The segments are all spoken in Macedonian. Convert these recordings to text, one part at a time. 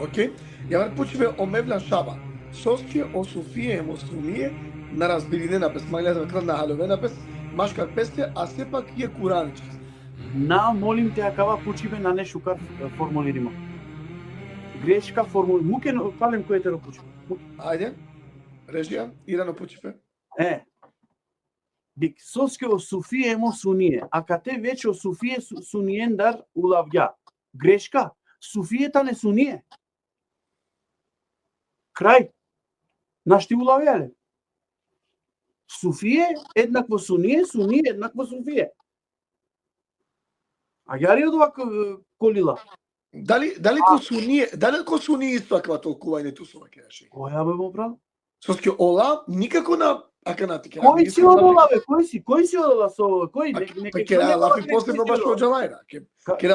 Окей? Ја почиве о Мевлан Шаба. Соске о Софија емосумие на разбиринена пес, мајлета крна халовена пес, машкар песте, а сепак е куранче. На, молим те, акава почиве на не шукар формулирима. Грешка формул, муке палем кој те почиве. Ајде, режија, Ирано почиве. Бик соске о Софија емосуние, а кате веќе о Софија суниендар улавја. Грешка, Софијата не суние. Крај. Нашти улавјале. Софија еднакво суние, суние еднакво Софија. А јари од овако колила? Дали ко суни исто аква толкување тусува кеши? Која бе брат? Соске ола никако на аканатика. Кој си одола бе? Кој си одола со кој? Ке лафи посебно баш од Джалајра.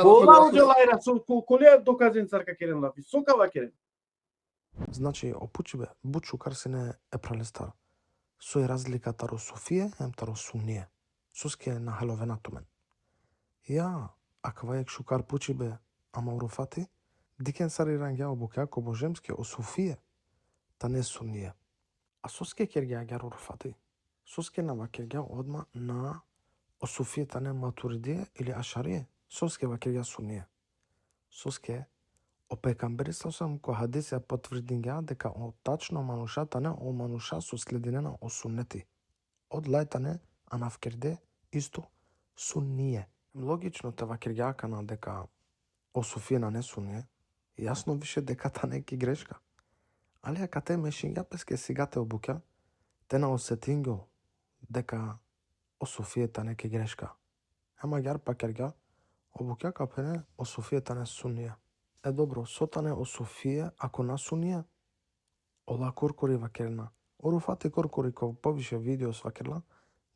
Кола од Джалајра со колија доказен царка керен лафи. Сокава керен. Значи, опучибе, бучукар се не е пралестар. Со е разлика таро Софија, ем таро Суние. Соске на халовенато мен. Ја, аква ек шукар пучибе, ама уруфати, дикен сари рангја обукја ко божемски о Софија, та не Суние. А соске кергја гјар уруфати. Соске на вакергја одма на о Софија та не Матуридие или Ашарие. Соске вакергја Суние. Соске о пекамбери сам ко хадис ја потврдингја дека о тачно манушата не о мануша со слединена о суннети. Од лајтане анафкерде исто сунние. Логично те вакергјака на дека о Софија на не суние, јасно више дека та неки грешка. Али ака те мешингја песке сигате обуќа, те на осетингјо дека о Софија та неки грешка. Ама гјар пакергја обуќа капене о Софија та не суние. Е добро, сотане о Софија, ако на сунија, ола коркори вакерна. Оруфати коркори ко повише видео свакерла,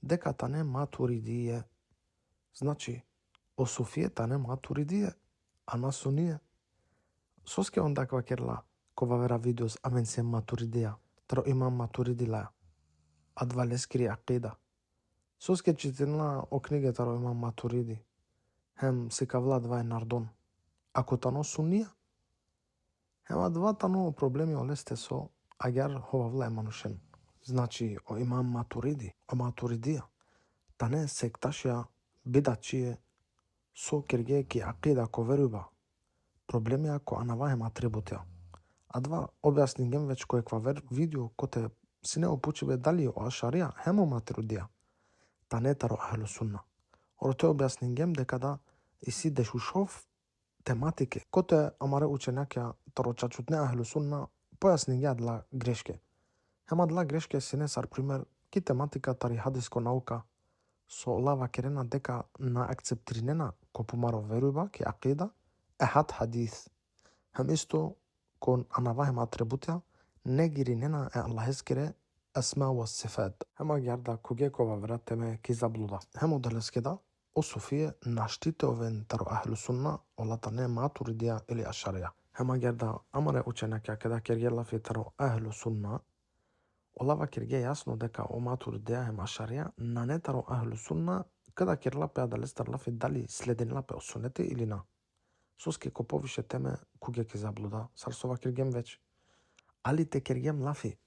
дека та не Матуридие. Значи, о Софија та не Матуридие, а на сунија. Соске онда квакерла, кова вера видеос, амен се Матуридија, тро имам Матуридила, а два лескири акида. Соске читина о книге таро имам Матуриди, хем сикавла два е нардон. Ако тано сунија, ема два тано проблеми олесте со агар ховавла е манушен. Значи, о имам Матуриди, о Матуридија, та не секташија, бидачие, со кирге ки акида ко верува, проблеми ако анаваем атрибутија. А два објаснингем веќе кој ква видео коте си не опучиве дали о Ашарија, хемо Матуридија, та не таро Ахлу Сунна. Орте објаснингем дека да и си дешушов тематике, коте амаре ученакја таро чачутне Ахлу Сунна, појаснингја дла грешке. Хема дла грешке си не сар пример ки тематика тари хадиско наука, со лава керена дека на акцептринена ко помаро верува ки акида ехат хадис. Хем исто кон анавахем атрибутија негиринена е Аллахескире асма ва сифат. Хема гјарда кугекова вратеме ки заблуда. Хемо делескеда о Софија наштите овен таро Ахлу Сунна олата не Матуридија или Ашарија. Хема гјарда амаре ученакја кеда кергела фи таро Ахлу Сунна олава кирге јасно дека о Матуридија хем Ашарија на не таро Ахлу Сунна када керла пеа да лестарла фи дали следенила пе осунети или на. Соске ко повише теме куге ки заблуда, сарсова киргем веќе. Али те киргем лафи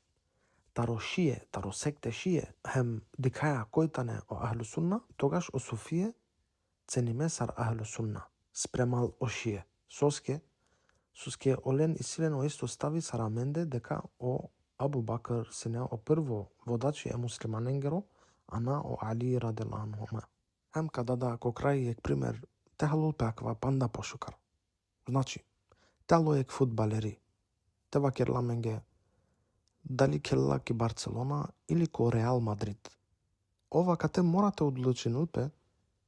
таро шие, таро секте шие, хем дикаја којтане о Ахлу Сунна, тогаш о Софија цениме сар Ахлу Сунна, спремал о шие. Соске олен и силено исто стави сараменде дека о Абу Бакр сине о прво водачи е муслиманенгеро, а на о Али радел анхума. Хем када да ко крај ек пример, техалул пеаква панда пошукар. Значи, тало ек фудбалери, те вакерла менге дали келла ки Барцелона или ко Реал Мадрид. Ова кате морате одлучинул пе,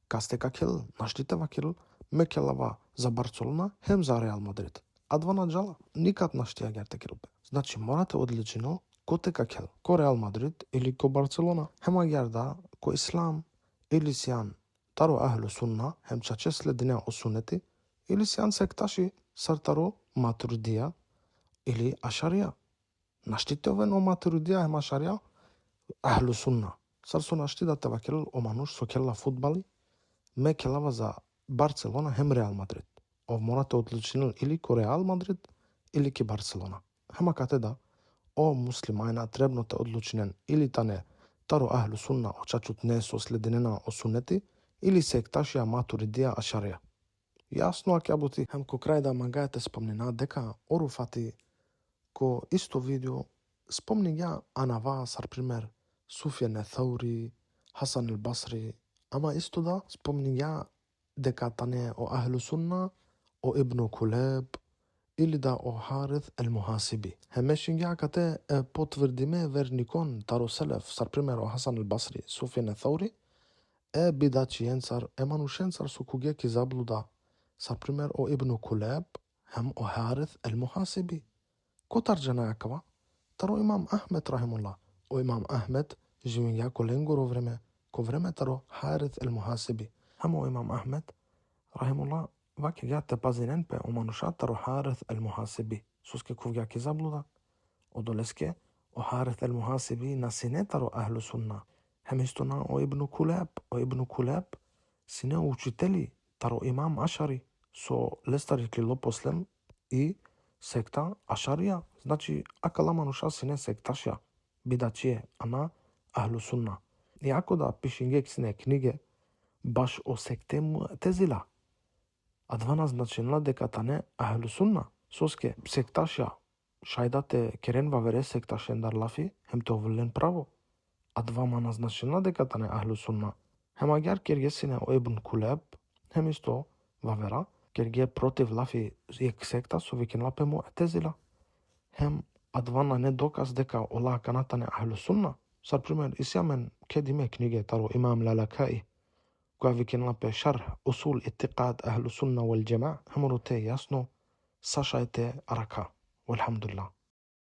касте ка кел, наштите вакерл, ме келава за Барцелона, хем за Реал Мадрид. А два наджала, никад наштија герте келпе. Значи, морате одлучинул коте ка кел, ко Реал Мадрид или ко Барцелона. Хема герда, ко Ислам или сијан, таро Ахлу Сунна, хем чаче следине о сунети, или сијан секташи сар таро Матуридија или Ашарија. Наштите овен о Матуридија хем Ашарија, Ахлу Сунна. Сар со наштидате вакерл о мануш со келла фудбали, ме келава за Барцелона хем Реал Мадрид. Ов морате одлучинил или ко Реал Мадрид, или ки Барселона. Хема кате да, о муслимајна требно те одлучинен или тане таро ахлу сунна очачут не со следенена о сунети или секташија матуридија ашарија. Јасно аки абути, хем ко крај да магајате спомнина дека оруфати ко исто видео спомни ја анава сар пример Суфјан Thаури, Хасан Басри, ама исто да спомни ја дека тане о ахлу сунна, о Ибну Кулеб или да о Харith el-Muhasibi. Хемешин ја кате потврдиме верникон таро селев, сар пример о Хасан Басри, Суфјан Thаури, бидачиенцар, манушенцар со куге ки заблуда, сар пример о Ибну Кулеб, хем о Харith el-Muhasibi. Ко тарџана јакава? Таро имам Ахмед рахимулла. О имам Ахмед живин ја ко ленгоро време, ко време таро Харith el-Muhasibi. Хем о имам Ахмед рахимулла ваќе ја те пазинен пе о мануша таро Харith el-Muhasibi. Соске куге ки заблуда. Одолеске о Харith el-Muhasibi на сине таро ахлу сунна. Хем истона о Ибну Кулеб, сине учители таро имам Ашари со лестарикли лопослем и секта Ашарија, значи акала мануша сине секташја, бидачие, ана ахлу сунна. И ако да пишингек сине книге баш о секте Муътезила, а 12 значенла дека тане ахлу сунна, соске секташја, шајдате керен вавере секташендар лафи, хем те овлен право, а 2 назначена дека тане ахлу сунна. Хем агар кергесине о Ибн Кулеб, хем исто вавера, керге против лафи ек секта со викен лапе Муътезила. Хем а 2 не доказ дека ола канатане ахлу сунна. Сар пример, исјамен кедиме книге таро имам Лалакаи, која викен лапе шарх усул иттиқад ахлу сунна вал џемаъ, хемороте јасно сашајте арака. Walhamdulillah.